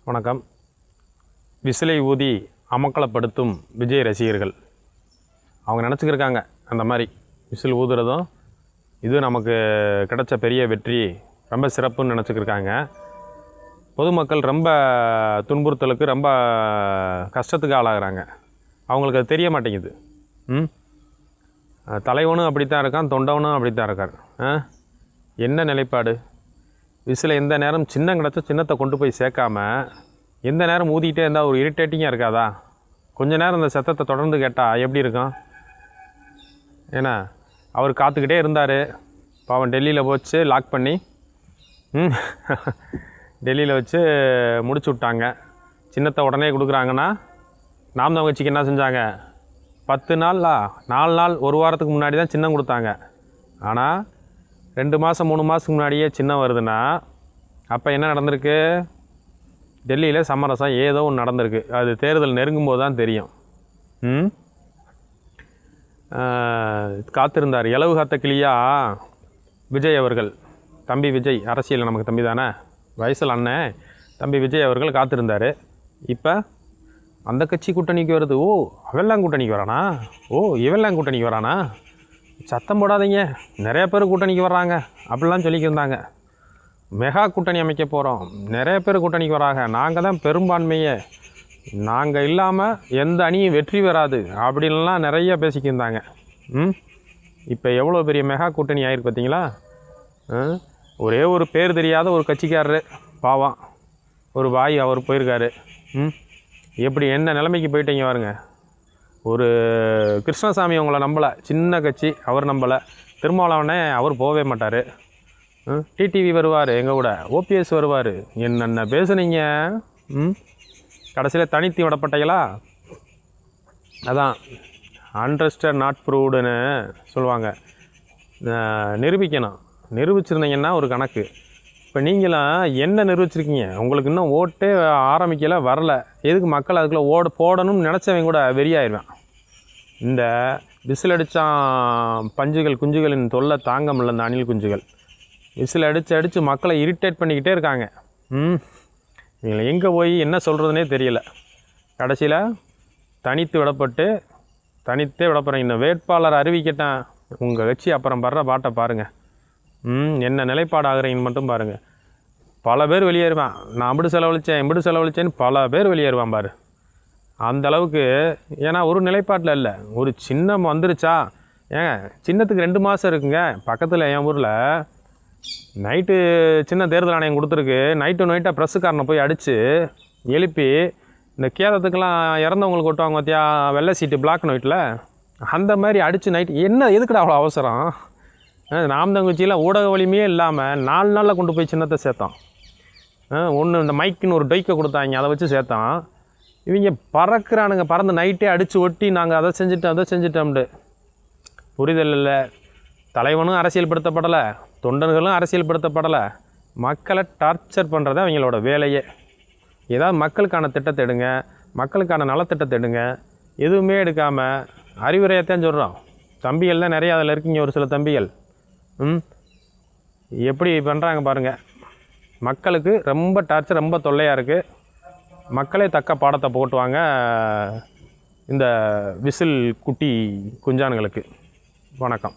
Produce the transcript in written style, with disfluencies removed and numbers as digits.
வணக்கம். விசிலை ஊதி அமக்கலப்படுத்தும் விஜய் ரசிகர்கள் அவங்க நினச்சிக்கிருக்காங்க அந்த மாதிரி விசில் ஊதுறதும் இது நமக்கு கிடைச்ச பெரிய வெற்றி, ரொம்ப சிறப்புன்னு நினச்சிக்கிருக்காங்க. பொதுமக்கள் ரொம்ப துன்புறுத்தலுக்கு, ரொம்ப கஷ்டத்துக்கு ஆளாகிறாங்க. அவங்களுக்கு அது தெரிய மாட்டேங்குது. தலைவனும் அப்படித்தான் இருக்கான், தொண்டவனும் அப்படித்தான் இருக்கார். என்ன நிலைப்பாடு? விசில் எந்த நேரம் சின்னம் கிடச்சா சின்னத்தை கொண்டு போய் சேர்க்காம எந்த நேரம் ஊதிக்கிட்டே இருந்தால் ஒரு இரிட்டேட்டிங்காக இருக்காதா? கொஞ்ச நேரம் இந்த சத்தத்தை தொடர்ந்து கேட்டால் எப்படி இருக்கும்? ஏன்னா அவர் காத்துக்கிட்டே இருந்தார். பாவம் டெல்லியில் போச்சு லாக் பண்ணி டெல்லியில் வச்சு முடிச்சு விட்டாங்க. சின்னத்தை உடனே கொடுக்குறாங்கன்னா நாம் தான் கட்சிக்கு என்ன செஞ்சாங்க? 10 நாளா 4 நாள், ஒரு வாரத்துக்கு முன்னாடி தான் சின்னம் கொடுத்தாங்க. ஆனால் 2 மாதம் 3 மாதத்துக்கு முன்னாடியே சின்னம் வருதுன்னா அப்போ என்ன நடந்திருக்கு? டெல்லியில் சமரசம் ஏதோ ஒன்று நடந்திருக்கு. அது தேர்தல் நெருங்கும்போது தான் தெரியும். காத்திருந்தார் இலவு காத்த கிளியா விஜய் அவர்கள். தம்பி விஜய், அரசியல் நமக்கு தம்பி தானே, வயசில் அண்ணன் தம்பி விஜய் அவர்கள் காத்திருந்தார். இப்போ அந்த கட்சி கூட்டணிக்கு வருது. ஓ, அவெல்லாம் கூட்டணிக்கு வரானா? ஓ, இவெல்லாம் கூட்டணிக்கு வரானா? சத்தம் போடாதீங்க, நிறைய பேர் கூட்டணிக்கு வர்றாங்க அப்படிலாம் சொல்லிக்கிருந்தாங்க. மெகா கூட்டணி அமைக்க போகிறோம், நிறைய பேர் கூட்டணிக்கு வராங்க, நாங்கள் தான் பெரும்பான்மையே, நாங்கள் இல்லாமல் எந்த அணியும் வெற்றி பெறாது அப்படின்லாம் நிறைய பேசிக்கிருந்தாங்க. இப்போ எவ்வளோ பெரிய மெகா கூட்டணி ஆகிருக்கு பார்த்தீங்களா? ஒரே ஒரு பேர் தெரியாத ஒரு கட்சிக்காரரு பாவம், ஒரு வாய் அவர் போயிருக்காரு. எப்படி என்ன நிலைமைக்கு போயிட்டீங்க பாருங்க. ஒரு கிருஷ்ணசாமி அவங்கள நம்பலை, சின்ன கட்சி, அவர் நம்பலை. திருமாவளவனே அவர் போகவே மாட்டார். டிடிவி வருவார், எங்கள் கூட ஓபிஎஸ் வருவார். என்னென்ன பேசுனீங்க? கடைசியில் தனித்து விடப்பட்டீங்களா? அதான் அன்ட்ரஸ்டட் நாட் ப்ரூவ்டுன்னு சொல்லுவாங்க. நிரூபிக்கணும். நிரூபிச்சிருந்தீங்கன்னா ஒரு கணக்கு. இப்போ நீங்களாம் என்ன நிரூபிச்சிருக்கீங்க? உங்களுக்கு இன்னும் ஓட்டே ஆரம்பிக்கலை, வரல. எதுக்கு மக்கள் அதுக்குள்ளே போடணும்னு நினச்சவங்க கூட வெறியாயிருவேன். இந்த விசில் அடித்தான் பஞ்சுகள் குஞ்சுகளின் தொல்லை தாங்க முடியல. இந்த அணில் குஞ்சுகள் விசில் அடித்து மக்களை இரிட்டேட் பண்ணிக்கிட்டே இருக்காங்க. இவங்களை எங்கே போய் என்ன சொல்கிறதுனே தெரியல. கடைசியில் தனித்தே விடப்படுறேன். இந்த வேட்பாளர் அறிவிக்கட்டான் உங்கள் கட்சி அப்புறம் படுற பாட்டை பாருங்கள். என்ன நிலைப்பாடு ஆகுறீங்கன்னு மட்டும் பாருங்கள். பல பேர் வெளியேறுவான். நான் அப்படி செலவழித்தேன்னு பல பேர் வெளியேறுவான் பாரு. அந்த அளவுக்கு. ஏன்னா ஒரு நிலைப்பாட்டில் இல்லை, ஒரு சின்னம் வந்துருச்சா? ஏங்க சின்னத்துக்கு 2 மாதம் இருக்குங்க. பக்கத்தில் என் ஊரில் நைட்டு சின்ன தேர்தல் ஆணையம் கொடுத்துருக்கு. நைட்டாக ப்ரெஸ்ஸுக்காரனை போய் அடித்து எழுப்பி, இந்த கேதத்துக்கெல்லாம் இறந்தவங்களுக்கு ஓட்டுவாங்க பார்த்தியா, வெள்ளை சீட்டு பிளாக் நைட்டில், அந்த மாதிரி அடித்து நைட்டு. என்ன எதுக்குடா அவ்வளோ அவசரம்? நாம் தங்கச்சியில் ஊடக வலிமையே இல்லாமல் 4 நாளில் கொண்டு போய் சின்னத்தை சேர்த்தான். ஒன்று இந்த மைக்குன்னு ஒரு டொய்க்கை கொடுத்தாங்க, அதை வச்சு சேர்த்தான். இவங்க பறக்கிறானுங்க, பறந்து நைட்டே அடித்து ஒட்டி நாங்கள் அதை செஞ்சிட்டோம்ட்டு. புரிதல் இல்லை. தலைவனும் அரசியல்படுத்தப்படலை, தொண்டர்களும் அரசியல்படுத்தப்படலை. மக்களை டார்ச்சர் பண்ணுறது அவங்களோட வேலையே. ஏதாவது மக்களுக்கான திட்டத்தை எடுங்க, மக்களுக்கான நலத்திட்டத்தை எடுங்க. எதுவுமே எடுக்காமல் அறிவுரையத்தான் சொல்கிறோம். தம்பிகள் தான் நிறையா அதில் இருக்கீங்க, ஒரு சில தம்பிகள். எப்படி பண்ணுறாங்க பாருங்கள். மக்களுக்கு ரொம்ப டார்ச்சர், ரொம்ப தொல்லையாக இருக்குது. மக்களே தக்க பாடத்தை போட்டுவாங்க இந்த விசில் குட்டி குஞ்சான்களுக்கு. வணக்கம்.